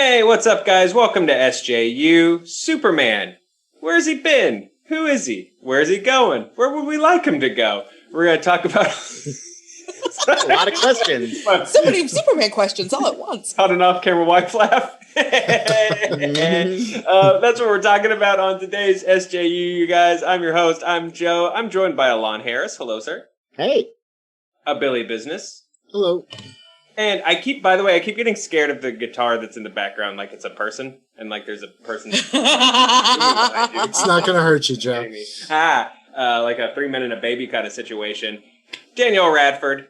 Hey, what's up, guys? Welcome to SJU. Superman. Where's he been? Who is he? Where's he going? Where would we like him to go? We're going to talk about... A lot of questions. So many Superman questions all at once. Not an off-camera wife laugh. That's what we're talking about on today's SJU, you guys. I'm your host. I'm Joe. I'm joined by Alon Harris. Hello, sir. Hey. A Billy Business. Hello. And I keep getting scared of the guitar that's in the background, like it's a person, and like there's a person. It's not going to hurt you, Joe. Like a 3 Men and a Baby kind of situation. Danielle Radford.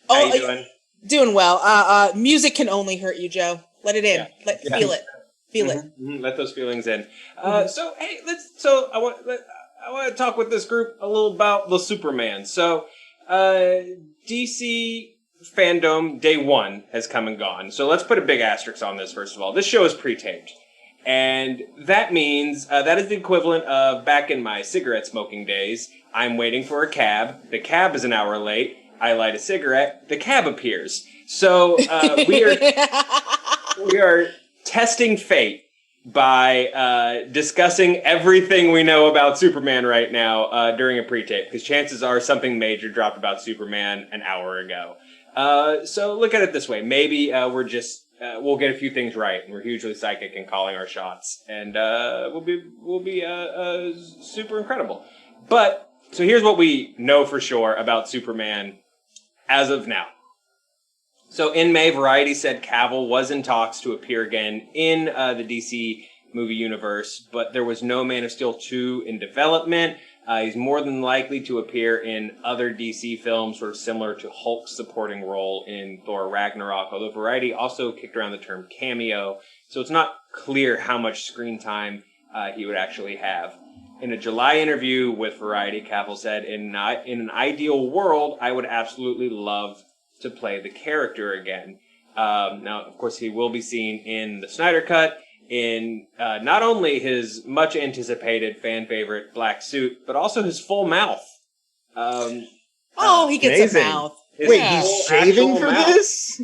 How you doing? Doing well. Music can only hurt you, Joe. Let it in. Yeah. Feel it. Feel it. Mm-hmm. Let those feelings in. So hey, I want to talk with this group a little about the Superman. So DC Fandom Day 1 has come and gone. So let's put a big asterisk on this. First of all, this show is pre-taped, and that means that is the equivalent of back in my cigarette smoking days. I'm waiting for a cab. The cab is an hour late. I light a cigarette. The cab appears. So we are testing fate by discussing everything we know about Superman right now during a pre-tape, because chances are something major dropped about Superman an hour ago. So look at it this way. Maybe we'll get a few things right, and we're hugely psychic in calling our shots, and we'll be super incredible. But so here's what we know for sure about Superman as of now. So in May, Variety said Cavill was in talks to appear again in the DC movie universe, but there was no Man of Steel 2 in development. He's more than likely to appear in other DC films, sort of similar to Hulk's supporting role in Thor Ragnarok, although Variety also kicked around the term cameo, so it's not clear how much screen time he would actually have. In a July interview with Variety, Cavill said, in an ideal world, I would absolutely love to play the character again. Now, of course, he will be seen in the Snyder Cut, in not only his much-anticipated fan-favorite black suit, but also his full mouth. He gets amazing. A mouth. Wait, he's shaving for this?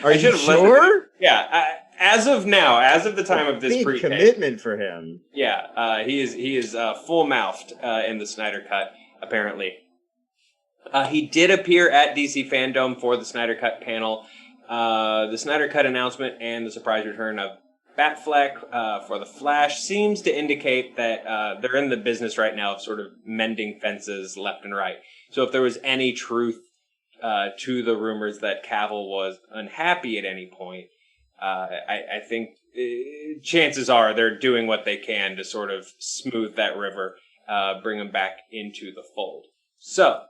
Are you sure? Yeah, as of now, as of the time of this big pre-tape. Commitment for him. Yeah, he is full-mouthed in the Snyder Cut, apparently. He did appear at DC Fandom for the Snyder Cut panel. The Snyder Cut announcement and the surprise return of Batfleck for The Flash seems to indicate that they're in the business right now of sort of mending fences left and right. So if there was any truth to the rumors that Cavill was unhappy at any point, I think chances are they're doing what they can to sort of smooth that river, bring him back into the fold. So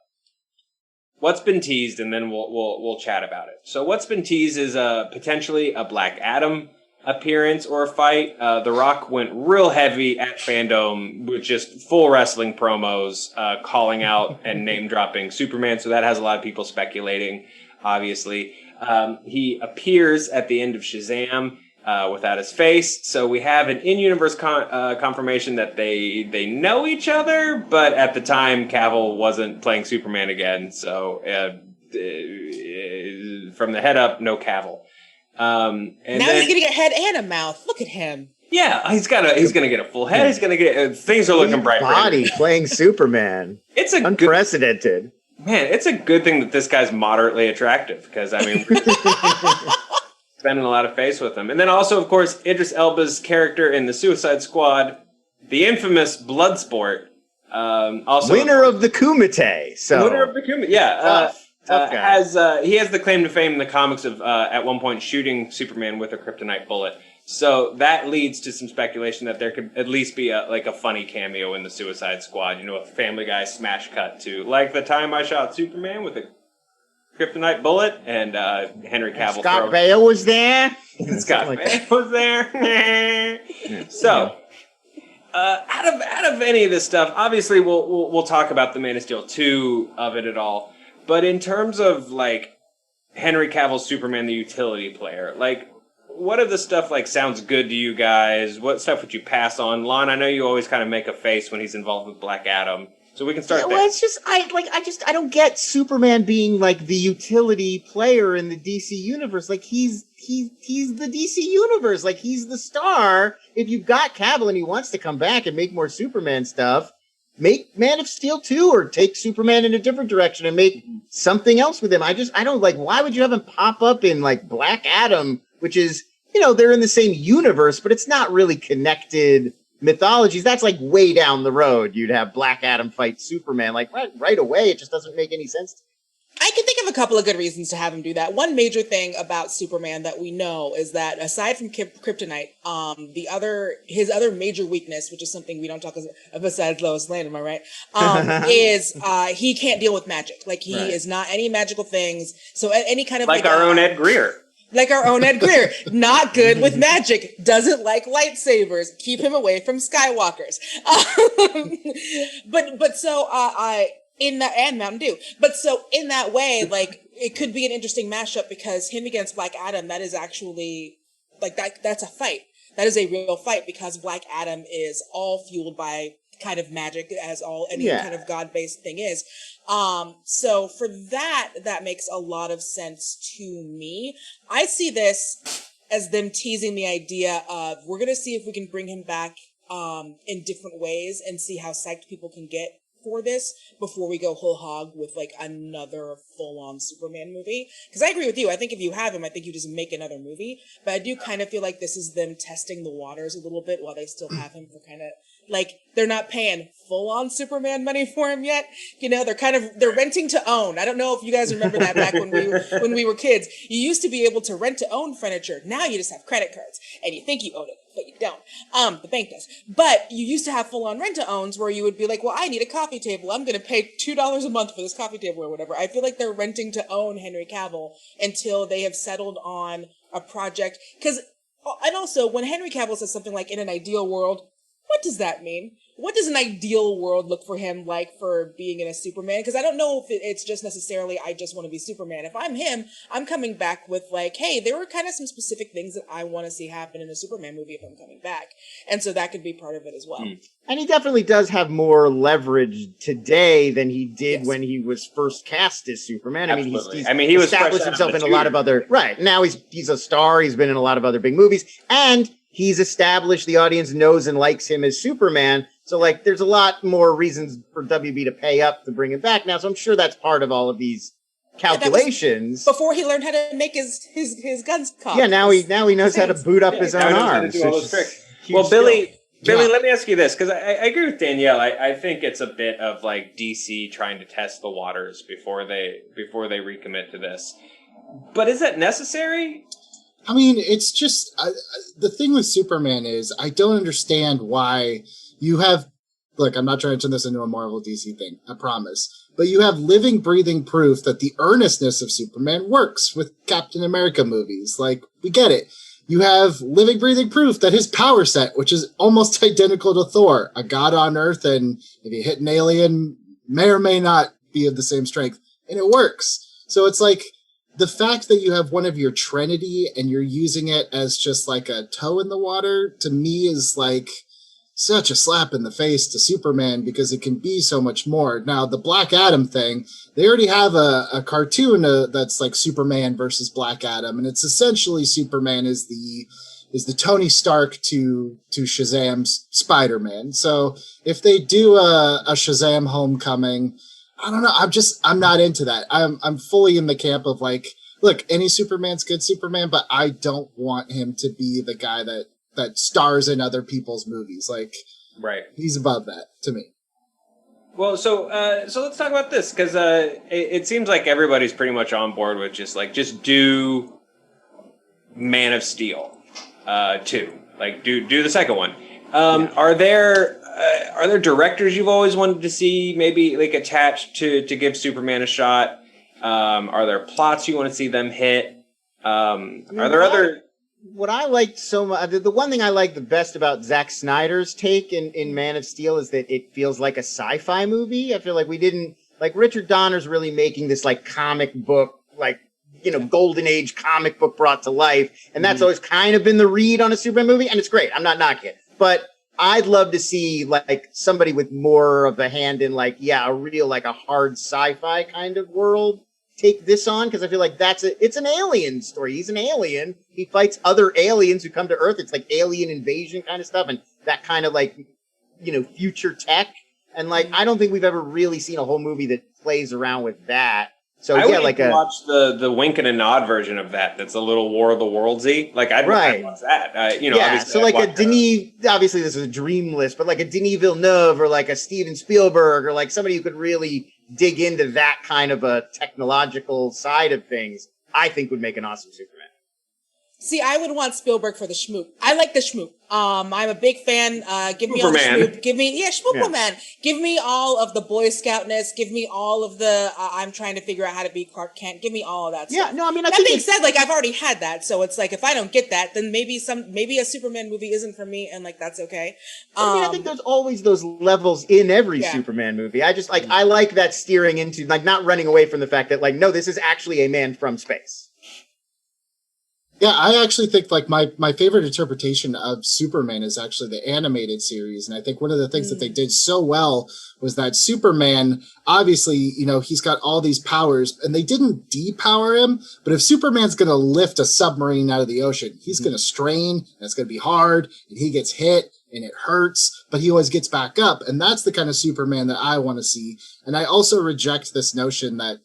what's been teased, and then we'll chat about it. So what's been teased is potentially a Black Adam appearance or a fight. The Rock went real heavy at Fandom with just full wrestling promos, calling out and name-dropping Superman, so that has a lot of people speculating, obviously. He appears at the end of Shazam without his face, so we have an in-universe confirmation that they know each other, but at the time, Cavill wasn't playing Superman again, so from the head up, no Cavill. And now he's getting a head and a mouth. Look at him. Yeah, he's gonna get a full head. He's gonna get things are looking bright. Body playing Superman. It's unprecedented. Man, it's a good thing that this guy's moderately attractive, because I mean, spending a lot of face with him. And then also, of course, Idris Elba's character in the Suicide Squad, the infamous Bloodsport, also winner of the Kumite. So winner of the Kumite, yeah. He has the claim to fame in the comics of at one point shooting Superman with a kryptonite bullet. So that leads to some speculation that there could at least be a funny cameo in the Suicide Squad. You know, a Family Guy smash cut to like the time I shot Superman with a kryptonite bullet, and Henry Cavill. Scott Bale was there. Scott Bale was there. So. Out of any of this stuff, obviously we'll talk about the Man of Steel 2 of it at all. But in terms of, like, Henry Cavill's Superman, the utility player, like, what of the stuff, like, sounds good to you guys? What stuff would you pass on? Lon, I know you always kind of make a face when he's involved with Black Adam. So we can start there. Well, it's just, I don't get Superman being, like, the utility player in the DC universe. Like, he's he's the DC universe. Like, he's the star. If you've got Cavill and he wants to come back and make more Superman stuff, make Man of Steel 2 or take Superman in a different direction and make something else with him. I don't like, why would you have him pop up in like Black Adam, which is, they're in the same universe, but it's not really connected mythologies. That's like way down the road. You'd have Black Adam fight Superman. Like right away, it just doesn't make any sense. I can think of a couple of good reasons to have him do that. One major thing about Superman that we know is that aside from kryptonite, his other major weakness, which is something we don't talk about besides Lois Lane, am I right? Is he can't deal with magic. Like he is not any magical things. So any kind of like our own Ed Greer. Like our own Ed Greer, not good with magic, doesn't like lightsabers, keep him away from Skywalkers. But so in that, and Mountain Dew. But so in that way, like it could be an interesting mashup because him against Black Adam, that is actually like that's a fight. That is a real fight because Black Adam is all fueled by kind of magic, as any kind of God-based thing is. So for that makes a lot of sense to me. I see this as them teasing the idea of we're going to see if we can bring him back in different ways and see how psyched people can get for this before we go whole hog with like another full-on Superman movie. Because I agree with you. I think if you have him, I think you just make another movie. But I do kind of feel like this is them testing the waters a little bit while they still have him for kind of like they're not paying full-on Superman money for him yet. They're renting to own. I don't know if you guys remember that back when we were kids. You used to be able to rent to own furniture. Now you just have credit cards and you think you own it, but you don't. The bank does. But you used to have full-on rent-to-owns where you would be like, well, I need a coffee table. I'm going to pay $2 a month for this coffee table or whatever. I feel like they're renting to own Henry Cavill until they have settled on a project. And also, when Henry Cavill says something like, in an ideal world, what does that mean? What does an ideal world look for him like for being in a Superman? Because I don't know if it's just necessarily I just want to be Superman. If I'm him, I'm coming back with like, hey, there were kind of some specific things that I want to see happen in a Superman movie if I'm coming back. And so that could be part of it as well. And he definitely does have more leverage today than he did when he was first cast as Superman. Absolutely. I mean, he established himself in a lot of other... Right. Now he's a star. He's been in a lot of other big movies. And he's established the audience knows and likes him as Superman. So, like, there's a lot more reasons for WB to pay up to bring him back now. So I'm sure that's part of all of these calculations. Before he learned how to make his guns cock. Yeah, now he knows how to boot up his own arms. Well, Billy, let me ask you this, because I agree with Danielle. I think it's a bit of like DC trying to test the waters before they recommit to this. But is that necessary? I mean, it's just the thing with Superman is I don't understand why you have. Look, I'm not trying to turn this into a Marvel DC thing, I promise. But you have living, breathing proof that the earnestness of Superman works with Captain America movies. Like, we get it. You have living, breathing proof that his power set, which is almost identical to Thor, a god on Earth, and if you hit an alien, may or may not be of the same strength, and it works. So it's like, the fact that you have one of your Trinity and you're using it as just like a toe in the water, to me is like such a slap in the face to Superman because it can be so much more. Now, the Black Adam thing, they already have a cartoon that's like Superman versus Black Adam, and it's essentially Superman is the Tony Stark to Shazam's Spider-Man. So if they do a Shazam Homecoming, I don't know. I'm not into that. I'm fully in the camp of like, look, any Superman's good Superman, but I don't want him to be the guy that stars in other people's movies. Like, right. He's above that to me. Well, so let's talk about this because it seems like everybody's pretty much on board with just do Man of Steel 2, like do the second one. Are there directors you've always wanted to see maybe like attached to give Superman a shot? Are there plots you want to see them hit? Are there other? What I liked so much, the one thing I like the best about Zack Snyder's take in Man of Steel is that it feels like a sci-fi movie. I feel like we didn't, like Richard Donner's really making this like comic book, like, golden age comic book brought to life. And that's always kind of been the read on a Superman movie. And it's great. I'm not knocking it. But I'd love to see like somebody with more of a hand in like, a real, like a hard sci-fi kind of world take this on, because I feel like it's an alien story. He's an alien. He fights other aliens who come to Earth. It's like alien invasion kind of stuff, and that kind of like, future tech. And like, I don't think we've ever really seen a whole movie that plays around with that. So I would like watch the wink and a nod version of that. That's a little War of the Worldsy. Like I'd watch that. So like a Denis. Obviously, this is a dream list, but like a Denis Villeneuve or like a Steven Spielberg or like somebody who could really dig into that kind of a technological side of things, I think would make an awesome Superman. See, I would want Spielberg for the schmoop. I like the schmoop. I'm a big fan. Give me all the schmoop. Give me, man. Give me all of the Boy Scoutness. Give me all of the, I'm trying to figure out how to be Clark Kent. Give me all of that stuff. Yeah, no, I mean, that being said, like, I've already had that. So it's like, if I don't get that, then maybe a Superman movie isn't for me. And like, that's okay. I think there's always those levels in every Superman movie. I just like, I like that steering into, like, not running away from the fact that, like, no, this is actually a man from space. Yeah, I actually think like my favorite interpretation of Superman is actually the animated series. And I think one of the things that they did so well was that Superman, obviously, he's got all these powers and they didn't depower him. But if Superman's going to lift a submarine out of the ocean, he's going to strain and it's going to be hard and he gets hit and it hurts, but he always gets back up. And that's the kind of Superman that I want to see. And I also reject this notion that,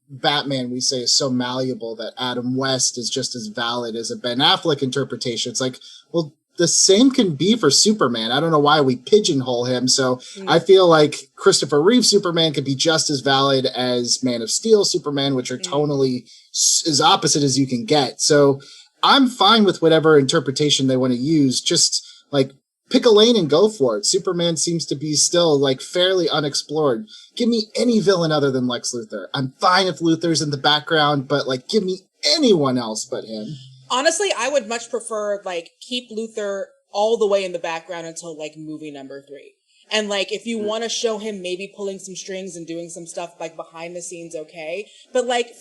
Batman, we say, is so malleable that Adam West is just as valid as a Ben Affleck interpretation. It's like, well, the same can be for Superman. I don't know why we pigeonhole him. So I feel like Christopher Reeve Superman could be just as valid as Man of Steel Superman, which are tonally as opposite as you can get. So I'm fine with whatever interpretation they want to use. Just like, pick a lane and go for it. Superman seems to be still like fairly unexplored. Give me any villain other than Lex Luthor. I'm fine if Luthor's in the background, but like give me anyone else but him. Honestly, I would much prefer like keep Luthor all the way in the background until like movie number 3. And like if you want to show him maybe pulling some strings and doing some stuff like behind the scenes, okay. But like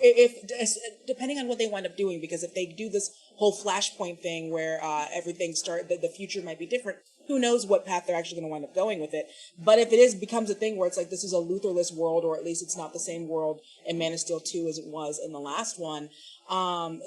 if depending on what they wind up doing, because if they do this whole Flashpoint thing where the future might be different, who knows what path they're actually going to wind up going with it. But if it becomes a thing where it's like this is a Luthorless world, or at least it's not the same world in Man of Steel 2 as it was in the last one,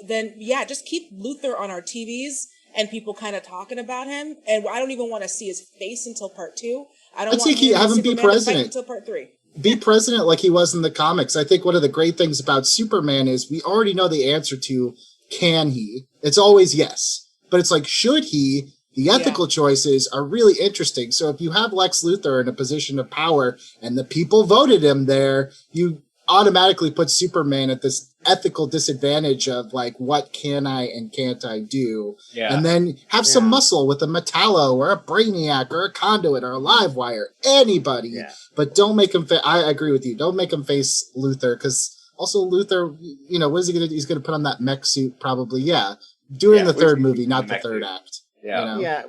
then yeah, just keep Luthor on our TVs and people kind of talking about him. And I don't even want to see his face until part 2. I don't want him have him be president until part 3. Be president like he was in the comics. I think one of the great things about Superman is we already know the answer to can he. It's always yes. But it's like, should he? The ethical choices are really interesting. So if you have Lex Luthor in a position of power and the people voted him there, you automatically put Superman at this ethical disadvantage of like, what can I and can't I do? Yeah. And then have some muscle with a Metallo or a Brainiac or a Conduit or a Livewire, anybody. Yeah. But don't make him, I agree with you. Don't make him face Luthor, because also Luthor, what is he going to do? He's going to put on that mech suit probably. Yeah. During the third movie, not the third act. Yeah, yeah,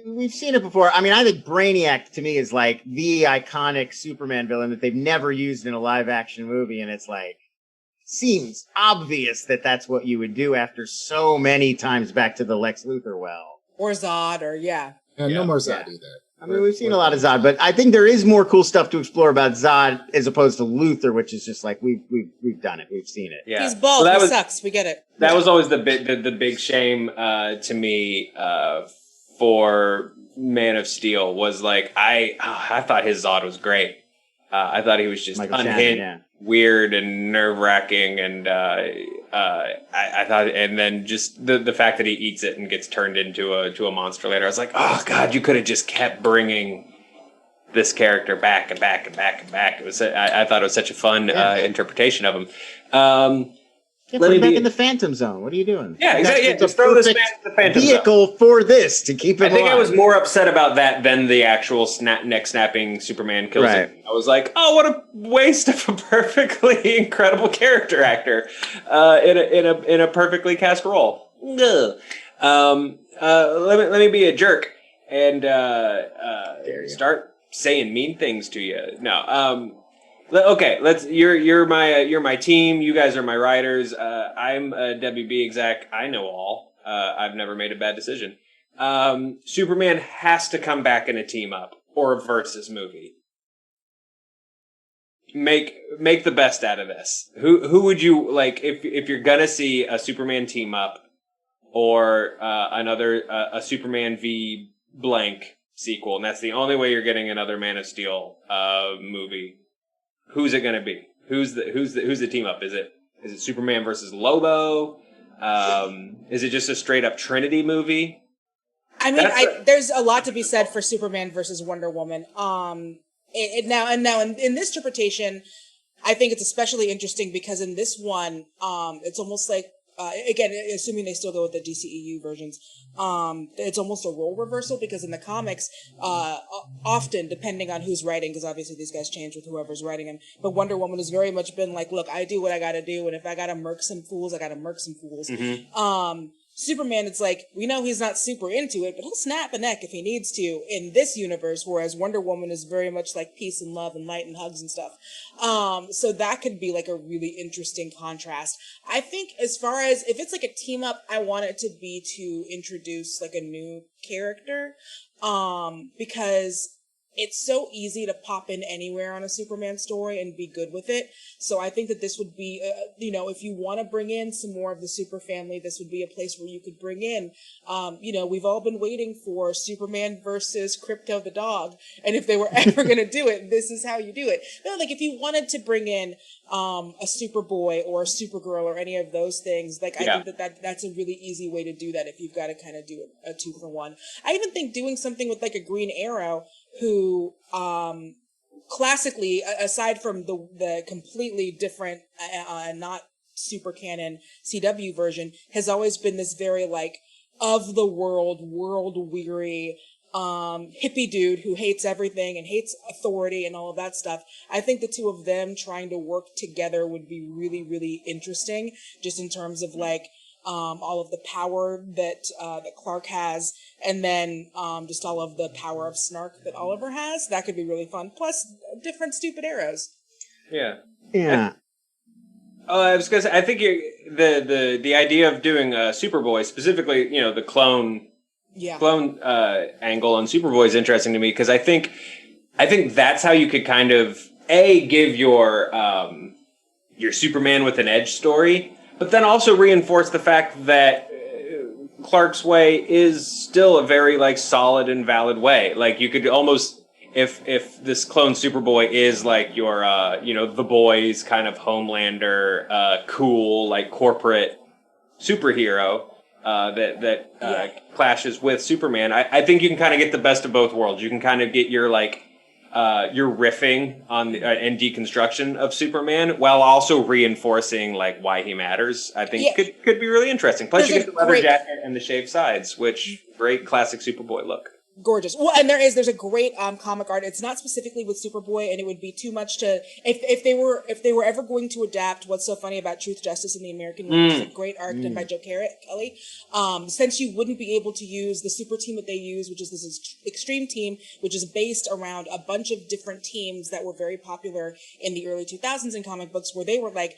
we've seen it before. I mean, I think Brainiac to me is like the iconic Superman villain that they've never used in a live action movie, and it's like seems obvious that that's what you would do after so many times back to the Lex Luthor well, or Zod, or no more Zod either. I mean, we've seen a lot of Zod, but I think there is more cool stuff to explore about Zod as opposed to Luthor, which is just like we've done it, we've seen it. Yeah, he's bald. He sucks. We get it. That was always the big shame to me for Man of Steel was like I thought his Zod was great. I thought he was just unhinged, weird, and nerve wracking, and I thought, and then just the fact that he eats it and gets turned into a monster later, I was like, oh god, you could have just kept bringing this character back and back and back and back. It was I thought it was such a fun interpretation of him. Put him back in the Phantom Zone. What are you doing? Yeah, exactly. Yeah, just throw this man in the Phantom vehicle Zone. For this to keep him. I think I was more upset about that than the actual neck snapping Superman kills him. I was like, oh, what a waste of a perfectly incredible character actor in a perfectly cast role. Let me be a jerk and start saying mean things to you. No. Okay, you're my team. You guys are my writers. I'm a WB exec. I know all. I've never made a bad decision. Superman has to come back in a team up or a versus movie. make the best out of this. Who would you like if you're gonna see a Superman team up or a Superman v blank sequel, and that's the only way you're getting another Man of Steel movie? Who's it gonna be? Who's the team up? Is it Superman versus Lobo? Is it just a straight up Trinity movie? I mean, there's a lot to be said for Superman versus Wonder Woman. Now in this interpretation, I think it's especially interesting because in this one, it's almost like again, assuming they still go with the DCEU versions, it's almost a role reversal because in the comics, often depending on who's writing, because obviously these guys change with whoever's writing them, but Wonder Woman has very much been like, look, I do what I got to do, and if I got to murk some fools, I got to murk some fools. Mm-hmm. Superman, it's like, we know he's not super into it, but he'll snap a neck if he needs to in this universe, whereas Wonder Woman is very much like peace and love and light and hugs and stuff. So that could be like a really interesting contrast. I think as far as, if it's like a team up, I want it to be to introduce like a new character, because it's so easy to pop in anywhere on a Superman story and be good with it. So I think that this would be, if you want to bring in some more of the super family, this would be a place where you could bring in, we've all been waiting for Superman versus Krypto the dog. And if they were ever going to do it, this is how you do it. No, like if you wanted to bring in a Superboy or a Supergirl or any of those things, like I think that's a really easy way to do that if you've got to kind of do a 2-for-1. I even think doing something with like a Green Arrow who classically, aside from the completely different, not super canon CW version, has always been this very like of the world weary hippie dude who hates everything and hates authority and all of that stuff. I think the two of them trying to work together would be really, really interesting, just in terms of like all of the power that Clark has, and then just all of the power of snark that Oliver has. That could be really fun. Plus, different stupid arrows. Yeah. I was gonna say, I think the idea of doing Superboy, specifically, the clone angle on Superboy is interesting to me because I think that's how you could kind of give your Superman with an edge story, but then also reinforce the fact that Clark's way is still a very like solid and valid way. Like you could almost, if this clone Superboy is like your the boys kind of Homelander cool like corporate superhero that clashes with Superman, I think you can kind of get the best of both worlds. You can kind of get your like your riffing on and deconstruction of Superman while also reinforcing like why he matters. I think could be really interesting. Plus you get the leather jacket and the shaved sides, which great classic Superboy look. Gorgeous. Well, and there's a great comic art. It's not specifically with Superboy, and it would be too much to if they were ever going to adapt What's So Funny About Truth, Justice, and the American Way, which is a great art done by Joe Kelly. Since you wouldn't be able to use the super team that they use, which is this extreme team, which is based around a bunch of different teams that were very popular in the early 2000s in comic books, where they were like,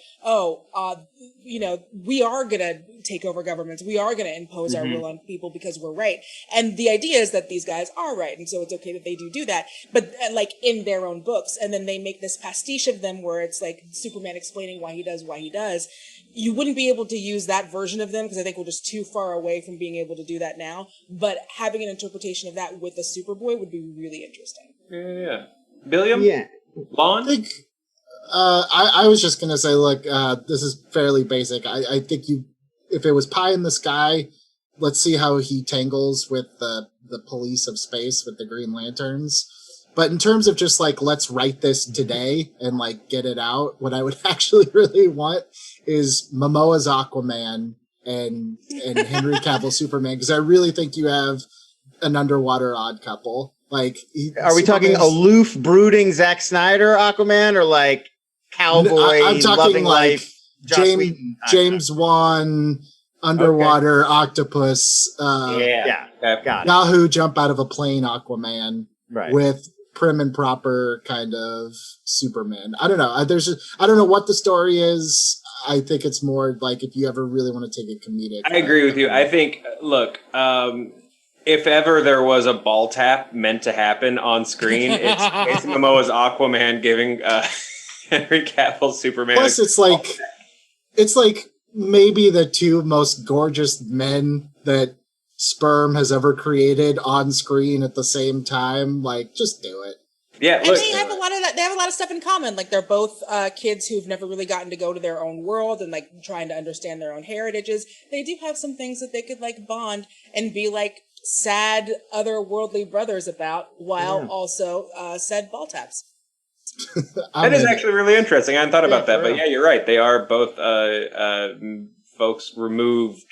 we are gonna take over governments, we are gonna impose our will on people because we're right, and the idea is that these guys are right, and so it's okay that they do that, but like in their own books, and then they make this pastiche of them where it's like Superman explaining why he does. You wouldn't be able to use that version of them because I think we're just too far away from being able to do that now, but having an interpretation of that with a Superboy would be really interesting. Yeah. Billiam? Yeah. Lon? I think I was just gonna say, look, this is fairly basic. I think if it was pie in the sky, let's see how he tangles with the police of space with the Green Lanterns. But in terms of just like, let's write this today and like get it out, what I would actually really want is Momoa's Aquaman and Henry Cavill Superman, because I really think you have an underwater odd couple. Like, are we talking aloof, brooding Zack Snyder Aquaman, or like cowboy, I'm talking loving like life, Joss Whedon James Wan, underwater octopus, got it. Yahoo jump out of a plane Aquaman, Right. with prim and proper kind of Superman. I don't know. I don't know what the story is. I think it's more like if you ever really want to take a comedic. I agree with you. I think, look, if ever there was a ball tap meant to happen on screen, it's Momoa's Aquaman giving Henry Cavill's Superman. Plus, it's like maybe the two most gorgeous men that sperm has ever created on screen at the same time. Like, just do it. Yeah, And they have a lot of that. They have a lot of stuff in common. Like they're both kids who've never really gotten to go to their own world and like trying to understand their own heritages. They do have some things that they could like bond and be like sad otherworldly brothers about, while also said ball taps. That is actually really interesting. I hadn't thought about that, but real. yeah, you're right. They are both folks removed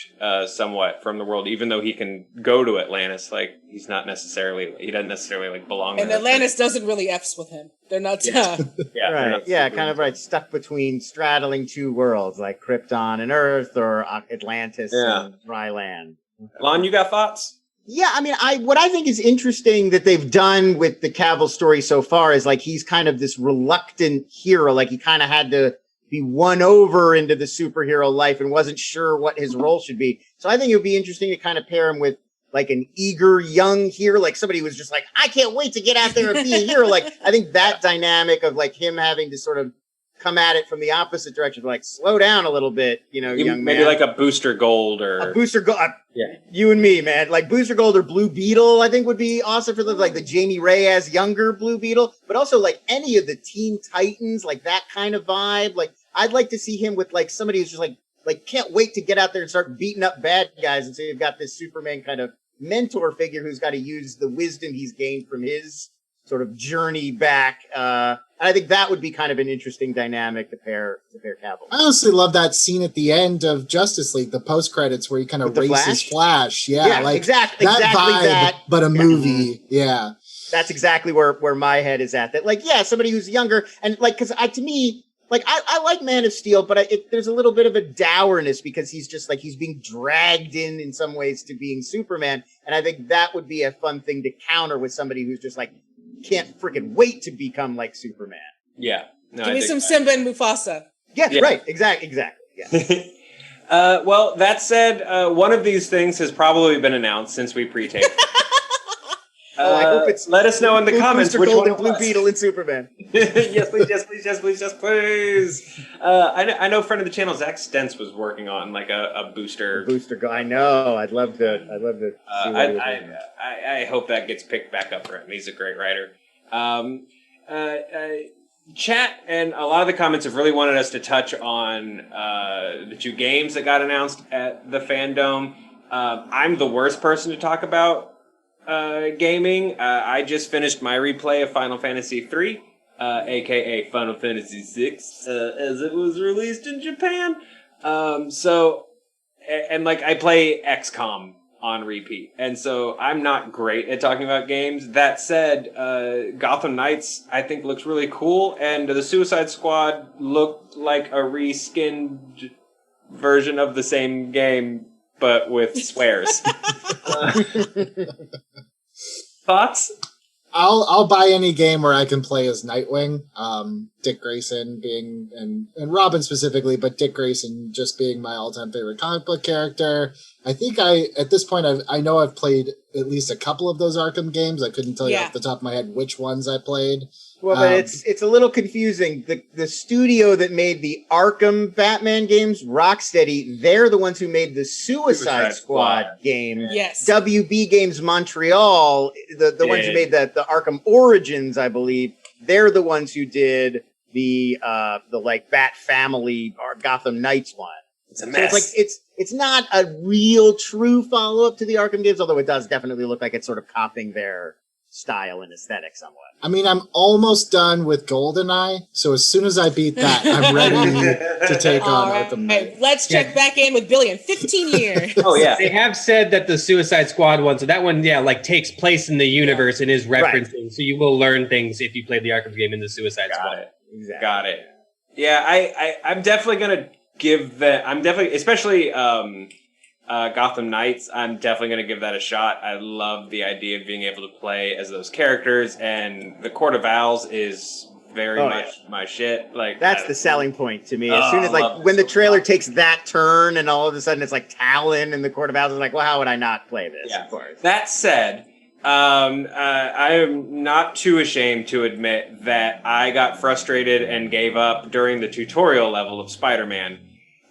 somewhat from the world, even though he can go to Atlantis. Like he doesn't necessarily like belong. And there. Atlantis doesn't really F's with him. They're not. Yeah, they're Right. not Yeah, super- kind of right. Stuck between straddling two worlds, like Krypton and Earth, or Atlantis and dry land. Lon, you got thoughts? Yeah, I mean, what I think is interesting that they've done with the Cavill story so far is like he's kind of this reluctant hero. Like he kind of had to be won over into the superhero life and wasn't sure what his role should be. So I think it would be interesting to kind of pair him with like an eager young hero, like somebody who was just like, I can't wait to get out there and be a hero. Like I think that dynamic of like him having to sort of come at it from the opposite direction, like slow down a little bit, young Maybe man. like a Booster Gold or A Booster Gold. Yeah. You and me, man. Like Booster Gold or Blue Beetle, I think would be awesome for the Jamie Reyes younger Blue Beetle, but also like any of the Teen Titans, like that kind of vibe. Like I'd like to see him with like somebody who's just like can't wait to get out there and start beating up bad guys. And so you've got this Superman kind of mentor figure who's got to use the wisdom he's gained from his sort of journey back. And I think that would be kind of an interesting dynamic to pair Cavill. I honestly love that scene at the end of Justice League, the post credits where he kind of With the races Flash. Yeah, like exactly that vibe, that. but a movie. Yeah. That's exactly where my head is at. That somebody who's younger and because to me, I like Man of Steel, but there's a little bit of a dourness because he's just he's being dragged in some ways to being Superman, and I think that would be a fun thing to counter with somebody who's just can't freaking wait to become like Superman. Yeah. No, Give me some Simba and Mufasa. Yeah, Yeah. right. Exactly. Yeah. Well, that said, one of these things has probably been announced since we pre-taped. I hope it's. Let us know in the comments Booster which Gold one and it Blue was. Beetle and Superman. Yes, please. I know a friend of the channel, Zach Stentz, was working on like a booster. Booster Gold. I know. I'd love to. See what he was doing. I hope that gets picked back up for him. He's a great writer. Chat and a lot of the comments have really wanted us to touch on the two games that got announced at the Fandom. I'm the worst person to talk about gaming. I just finished my replay of Final Fantasy III, aka Final Fantasy VI, as it was released in Japan. I play XCOM on repeat, and so I'm not great at talking about games. That said, Gotham Knights I think looks really cool, and the Suicide Squad looked like a reskinned version of the same game, but with swears. Thoughts? I'll buy any game where I can play as Nightwing. Dick Grayson being and Robin specifically, but Dick Grayson just being my all-time favorite comic book character. I think at this point I know I've played at least a couple of those Arkham games. I couldn't tell you off the top of my head which ones I played. Well, but it's a little confusing. The studio that made the Arkham Batman games, Rocksteady, they're the ones who made the Suicide Squad game. Yes. WB Games Montreal, the ones who made the Arkham Origins, I believe, they're the ones who did the Bat Family or Gotham Knights one. It's a mess. So it's not a real true follow-up to the Arkham games, although it does definitely look like it's sort of copying their style and aesthetic somewhat. I mean, I'm almost done with GoldenEye, so as soon as I beat that, I'm ready to take on Arkham Knight. Let's check back in with Billy in 15 years. Oh yeah, They have said that the Suicide Squad one, so that one, takes place in the universe and is referencing. So you will learn things if you played the Arkham game in the Suicide Squad. Exactly. Got it. Yeah, I'm definitely gonna give that. I'm definitely, especially Gotham Knights. I'm definitely gonna give that a shot. I love the idea of being able to play as those characters, and the Court of Owls is very much my shit. Like that's the selling point to me. As soon as when the trailer takes that turn, and all of a sudden it's like Talon and the Court of Owls, is like, well, how would I not play this? Yeah. Of course. That said, I am not too ashamed to admit that I got frustrated and gave up during the tutorial level of Spider-Man.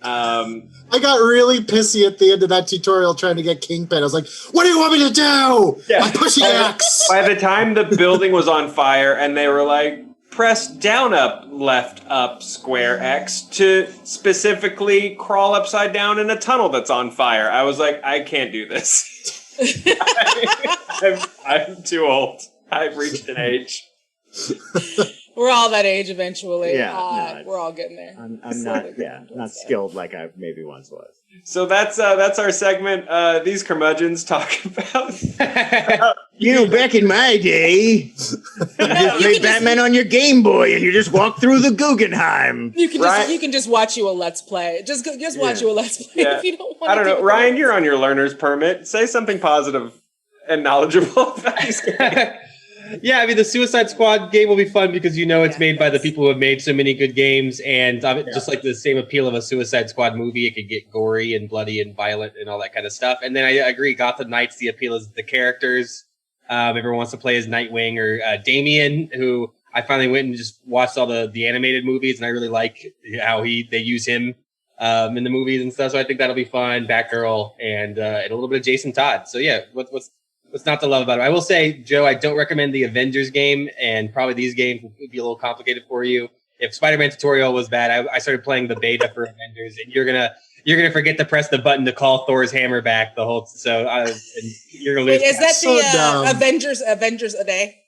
I got really pissy at the end of that tutorial trying to get Kingpin. I was like, what do you want me to do? Yeah. I'm pushing X. By the time the building was on fire and they were like, press down, up, left, up, square X to specifically crawl upside down in a tunnel that's on fire, I was like, I can't do this. I'm too old. I've reached an age. We're all that age eventually. Yeah, we're all getting there. I'm not skilled like I maybe once was. So that's our segment. These curmudgeons talk about. Back in my day, you just played Batman on your Game Boy, and you just walk through the Guggenheim. You can just watch you a Let's Play. Just watch you a Let's Play if you don't want. I don't know, Ryan. You're on your learner's permit. Say something positive and knowledgeable about these games. Yeah, I mean, the Suicide Squad game will be fun because it's made by the people who have made so many good games, and just like the same appeal of a Suicide Squad movie, it could get gory and bloody and violent and all that kind of stuff. And then I agree, Gotham Knights, the appeal is the characters. Everyone wants to play as Nightwing or Damian, who I finally went and just watched all the animated movies, and I really like how they use him in the movies and stuff. So I think that'll be fun. Batgirl and a little bit of Jason Todd. So yeah, what's not to love about it? I will say, Joe, I don't recommend the Avengers game, and probably these games would be a little complicated for you. If Spider-Man Tutorial was bad, I started playing the beta for Avengers, and you're gonna forget to press the button to call Thor's hammer back the whole. So and you're gonna lose. Wait, is that so the Avengers a day?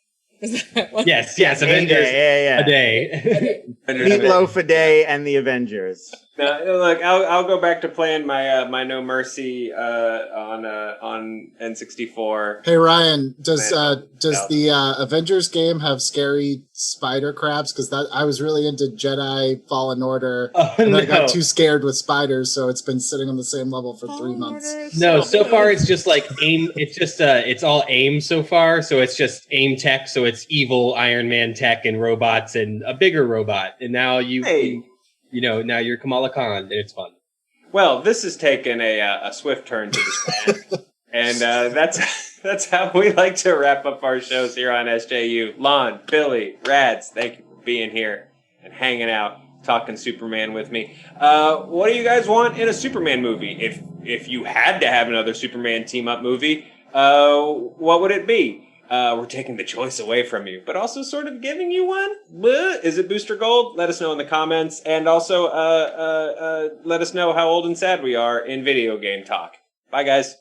Is that one? Yes, Avengers a day. Meatloaf a day and the Avengers. Now, look, I'll go back to playing my No Mercy on N64. Hey Ryan, does the Avengers game have scary spider crabs? Because I was really into Jedi Fallen Order, and I got too scared with spiders, so it's been sitting on the same level for 3 months. No, so far it's just like AIM. It's just it's all AIM so far. So it's just AIM tech. So it's evil Iron Man tech and robots and a bigger robot. And now now you're Kamala Khan, and it's fun. Well, this has taken a swift turn to the sand, and that's how we like to wrap up our shows here on SJU. Lon, Billy, Rads, thank you for being here and hanging out, talking Superman with me. What do you guys want in a Superman movie? If you had to have another Superman team-up movie, what would it be? We're taking the choice away from you, but also sort of giving you one. Is it Booster Gold? Let us know in the comments, and also let us know how old and sad we are in video game talk. Bye, guys.